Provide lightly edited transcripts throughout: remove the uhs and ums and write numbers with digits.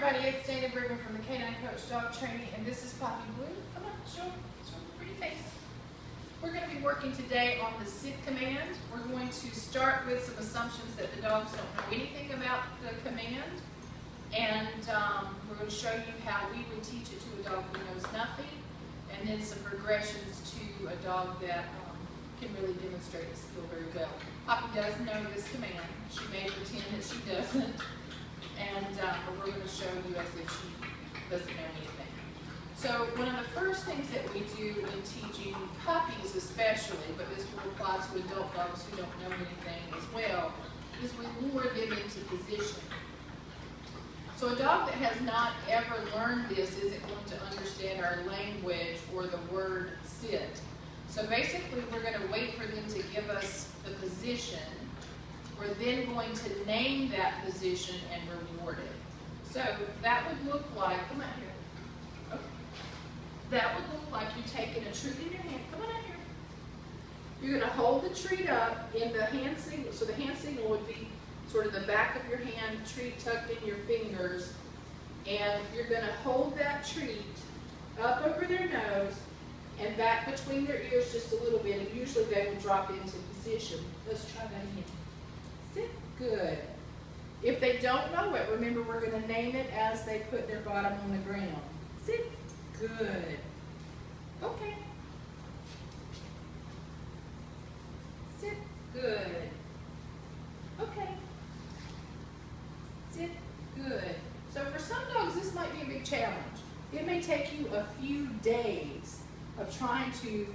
everybody, it's Dana Brigman from the Canine Coach Dog Training, and this is Poppy Blue. Come on, show your pretty face. We're going to be working today on the sit command. We're going to start with some assumptions that the dogs don't know anything about the command, and we're going to show you how we would teach it to a dog who knows nothing, and then some progressions to a dog that can really demonstrate a skill very well. Poppy does know this command. She may pretend that she doesn't. And we're going to show you as if she doesn't know anything. So one of the first things that we do in teaching puppies especially, but this will apply to adult dogs who don't know anything as well, is we lure them into position. So a dog that has not ever learned this isn't going to understand our language or the word sit. So basically we're going to wait for them to give us the position. We're then going to name that position and reward it. So that would look like, come out here. Okay. That would look like you taking a treat in your hand. Come on out here. You're going to hold the treat up in the hand signal. So the hand signal would be sort of the back of your hand, treat tucked in your fingers. And you're going to hold that treat up over their nose and back between their ears just a little bit. And usually they will drop into position. Let's try that again. Sit. Good. If they don't know it, remember we're going to name it as they put their bottom on the ground. Sit. Good. Okay. Sit. Good. Okay. Sit. Good. So for some dogs, this might be a big challenge. It may take you a few days of trying to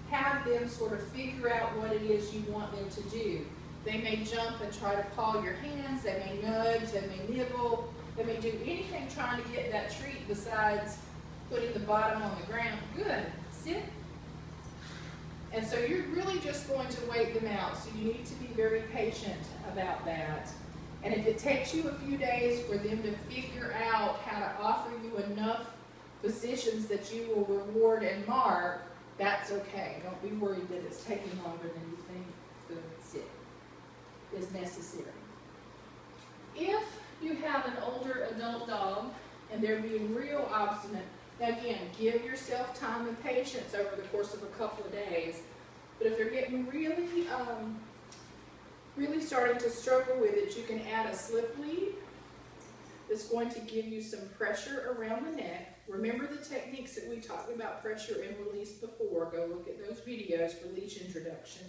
have them sort of figure out what it is you want them to do. They may jump and try to paw your hands, they may nudge, they may nibble, they may do anything trying to get that treat besides putting the bottom on the ground. Good. Sit. And so you're really just going to wait them out, so you need to be very patient about that. And if it takes you a few days for them to figure out how to offer you enough positions that you will reward and mark, that's okay. Don't be worried that it's taking longer than you think. Good. Sit is necessary. If you have an older adult dog and they're being real obstinate, now again, give yourself time and patience over the course of a couple of days. But if they're getting really, really starting to struggle with it, you can add a slip lead that's going to give you some pressure around the neck. Remember the techniques that we talked about pressure and release before. Go look at those videos for leash introduction.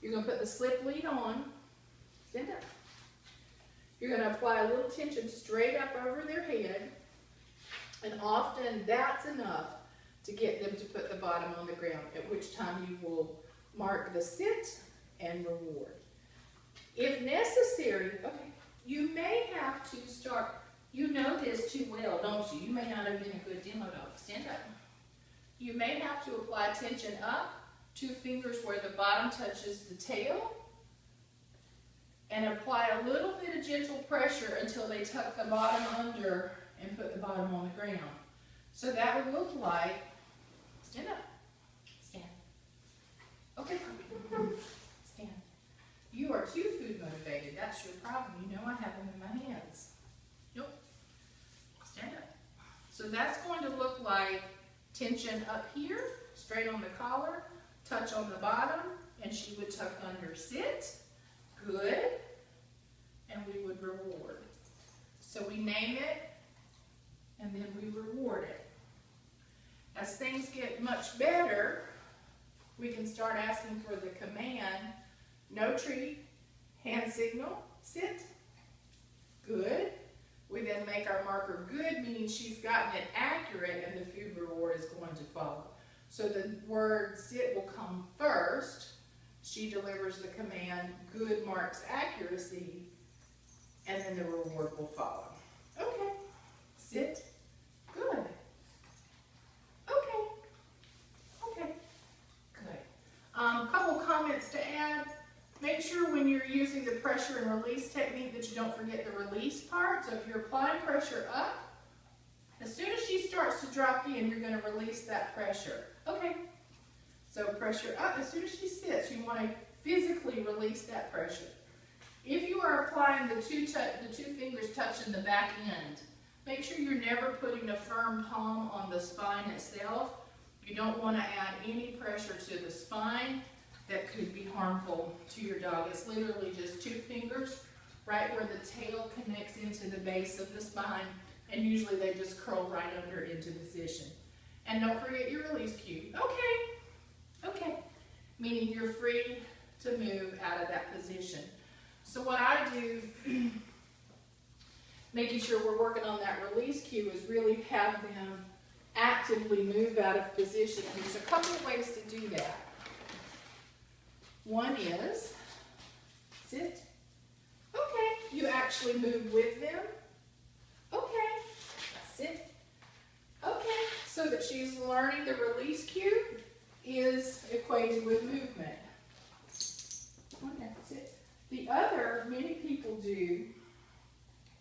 You're going to put the slip lead on. Stand up. You're going to apply a little tension straight up over their head. And often that's enough to get them to put the bottom on the ground, at which time you will mark the sit and reward. If necessary, okay, you may have to start, you know this too well, don't you? You may not have been a good demo dog. Stand up. You may have to apply tension up, 2 fingers where the bottom touches the tail, and apply a little bit of gentle pressure until they tuck the bottom under and put the bottom on the ground. So that would look like, stand up, stand. Okay, stand. You are too food motivated. That's your problem. You know I have them in my hands. Nope. Stand up. So that's going to look like tension up here, straight on the collar, touch on the bottom, and she would tuck under. Sit. Good. And we would reward. So we name it, and then we reward it. As things get much better, we can start asking for the command, no treat, hand signal, sit, good. We then make our marker good, meaning she's gotten it accurate, and the food reward is going to follow. So the word sit will come first. She delivers the command, good marks accuracy, and then the reward will follow. Okay, sit, good. Okay, okay, good. A couple comments to add. Make sure when you're using the pressure and release technique that you don't forget the release part. So if you're applying pressure up, as soon as she starts to drop in, you're going to release that pressure. Okay, so pressure up. As soon as she sits, you want to physically release that pressure. If you are applying the two fingers touching the back end, make sure you're never putting a firm palm on the spine itself. You don't want to add any pressure to the spine that could be harmful to your dog. It's literally just 2 fingers right where the tail connects into the base of the spine, and usually they just curl right under into position. And don't forget your release cue. Okay, okay, meaning you're free to move out of that position. So what I do, making sure we're working on that release cue, is really have them actively move out of position. And there's a couple of ways to do that. One is sit. Okay, you actually move with them. Okay, sit. Okay, so that she's learning the release cue is equated with movement. Okay, sit. The other, many people do,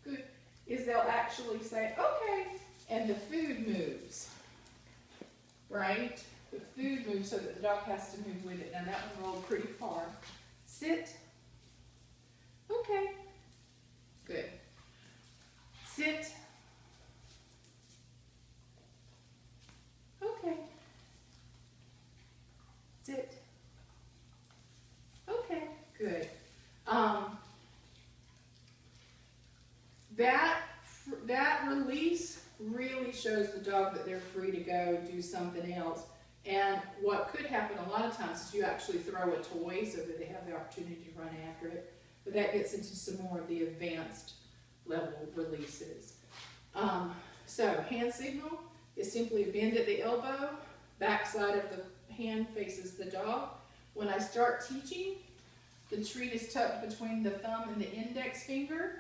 good, is they'll actually say, okay, and the food moves, right? The food moves so that the dog has to move with it. Now that one rolled pretty far. Sit. Okay. Good. Sit. Okay. Sit. Okay. Good. That release really shows the dog that they're free to go do something else. And what could happen a lot of times is you actually throw a toy so that they have the opportunity to run after it. But that gets into some more of the advanced level releases. So hand signal is simply a bend at the elbow, back side of the hand faces the dog. When I start teaching, the treat is tucked between the thumb and the index finger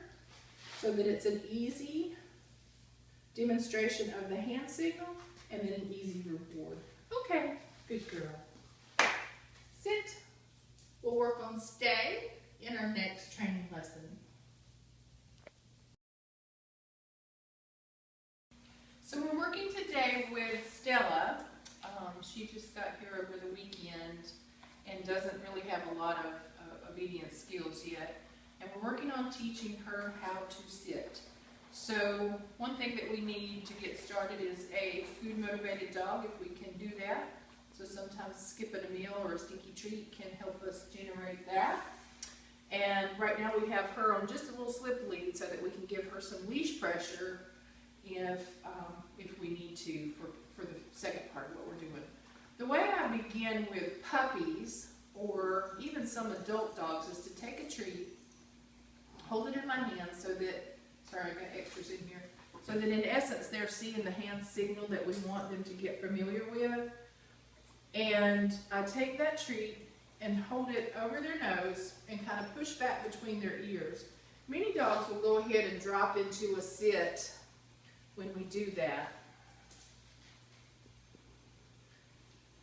so that it's an easy demonstration of the hand signal and then an easy reward. Okay, good girl. Sit. We'll work on stay in our next training lesson. So we're working today with Stella. She just got here over the weekend and doesn't really have a lot of obedience skills yet. And we're working on teaching her how to sit. So one thing that we need to get started is a food motivated dog, if we can do that. So sometimes skipping a meal or a stinky treat can help us generate that. And right now we have her on just a little slip lead so that we can give her some leash pressure if we need to for the second part of what we're doing. The way I begin with puppies or even some adult dogs is to take a treat, hold it in my hand so that, sorry, I got extras in here, so that in essence they're seeing the hand signal that we want them to get familiar with. And I take that treat and hold it over their nose and kind of push back between their ears. Many dogs will go ahead and drop into a sit when we do that.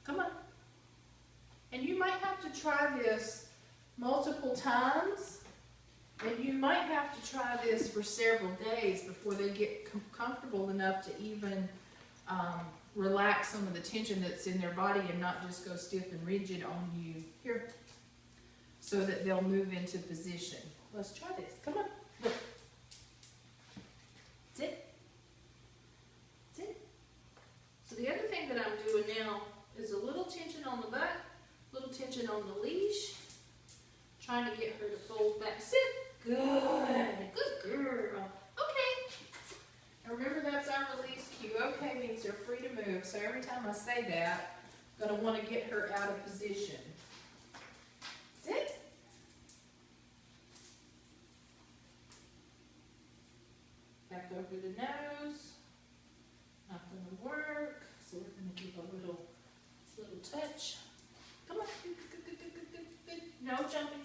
Come on. And you might have to try this multiple times, and you might have to try this for several days before they get comfortable enough to even relax some of the tension that's in their body and not just go stiff and rigid on you. Here. So that they'll move into position. Let's try this. Come on. Look. Sit. Sit. So the other thing that I'm doing now is a little tension on the butt, little tension on the leash, trying to get her to fold back. Sit. Good. Good girl. Okay. And remember, that's our release cue. Okay means they're free to move. So every time I say that, I'm going to want to get her out of position. Sit. Back over the nose. Not going to work. So we're going to give a little touch. Come on. Good, good, good, good, good, good, good. No jumping.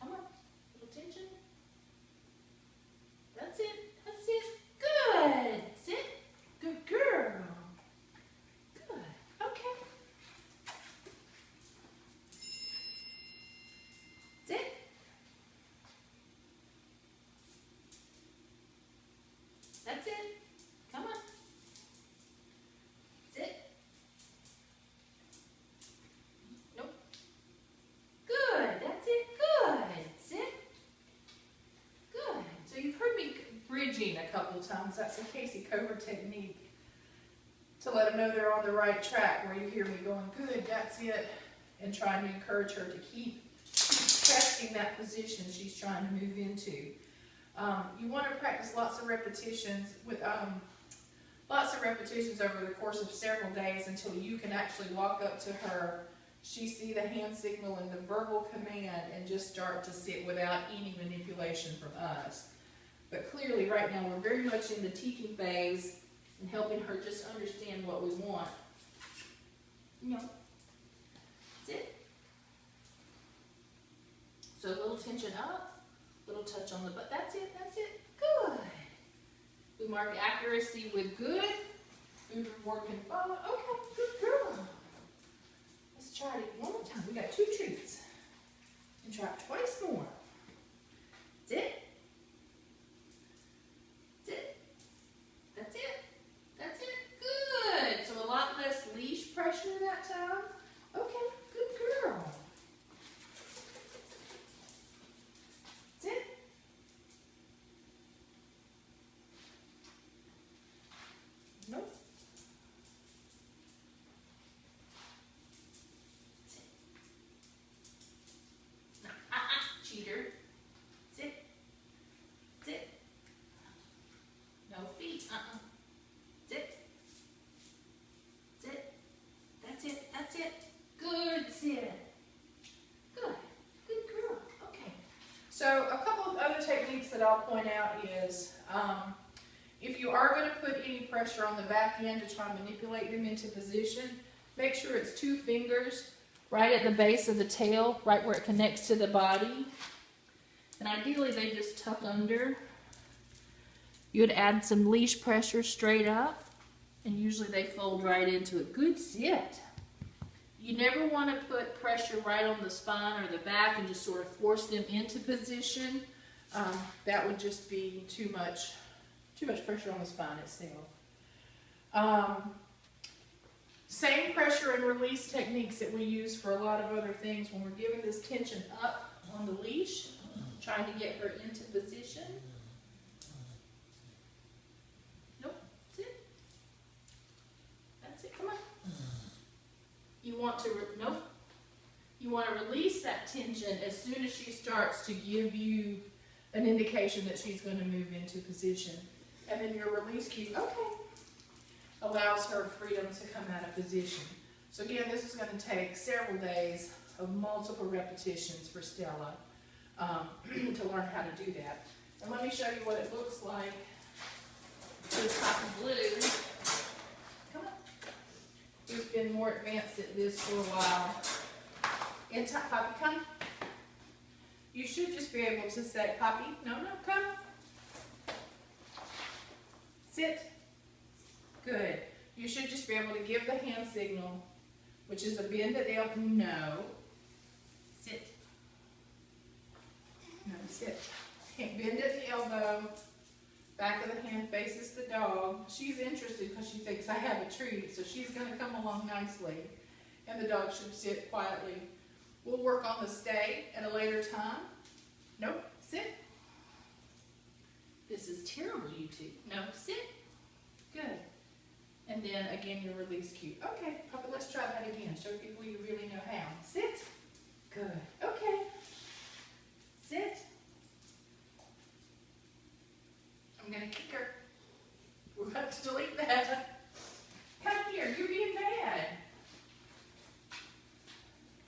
Come on. Little tension. That's it. That's it. Good. Sit. Good girl. Good. Okay. Sit. That's it. Come on. Sit. couple of times. That's a Casey Cobra technique to let them know they're on the right track, where you hear me going, good, that's it, and trying to encourage her to keep testing that position she's trying to move into. You want to practice lots of repetitions over the course of several days until you can actually walk up to her, she see the hand signal and the verbal command, and just start to sit without any manipulation from us. But clearly right now we're very much in the teaching phase and helping her just understand what we want. No. That's it. So a little tension up, little touch on the butt. That's it, that's it. Good. We mark accuracy with good. Move forward can follow. Okay, good girl. Let's try it one more time. We got 2 treats. And try it twice more. That's it. That's it. That's it. That's it. Good. So a lot less leash pressure that time. Okay, good girl. That's it. Nope. That's it. No, cheater. That's it. That's it. No feet. That's it. That's it. That's it. That's it. Good sit. Good. Good girl. Okay. So a couple of other techniques that I'll point out is if you are going to put any pressure on the back end to try and manipulate them into position, make sure it's 2 fingers right at the base of the tail, right where it connects to the body. And ideally they just tuck under. You would add some leash pressure straight up, and usually they fold right into a good sit. You never want to put pressure right on the spine or the back and just sort of force them into position. That would just be too much pressure on the spine itself. Same pressure and release techniques that we use for a lot of other things when we're giving this tension up on the leash, trying to get her into position. Nope, that's it. That's it, come on. You want to, nope. You want to release that tension as soon as she starts to give you an indication that she's going to move into position. And then your release cue, okay, allows her freedom to come out of position. So again, this is going to take several days of multiple repetitions for Stella to learn how to do that. And let me show you what it looks like with Poppy Blue. Come on. Who's been more advanced at this for a while. And Poppy, come. You should just be able to say, Poppy, no, come. Sit. Good. You should just be able to give the hand signal, which is a bend at the elbow. No. Sit. No, sit. Bend at the elbow. Back of the hand faces the dog. She's interested because she thinks I have a treat, so she's going to come along nicely. And the dog should sit quietly. We'll work on the stay at a later time. Nope. Sit. This is terrible, you two. No, sit. Good. And then again, your release cue. Okay, Papa, let's try that again. Show people you really know how. Sit. Good. Okay. Sit. I'm going to kick her. We're about to delete that. Come here. You're being bad.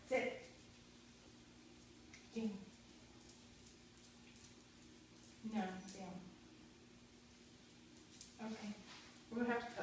Sit. Down. No, down. Okay. We'll have to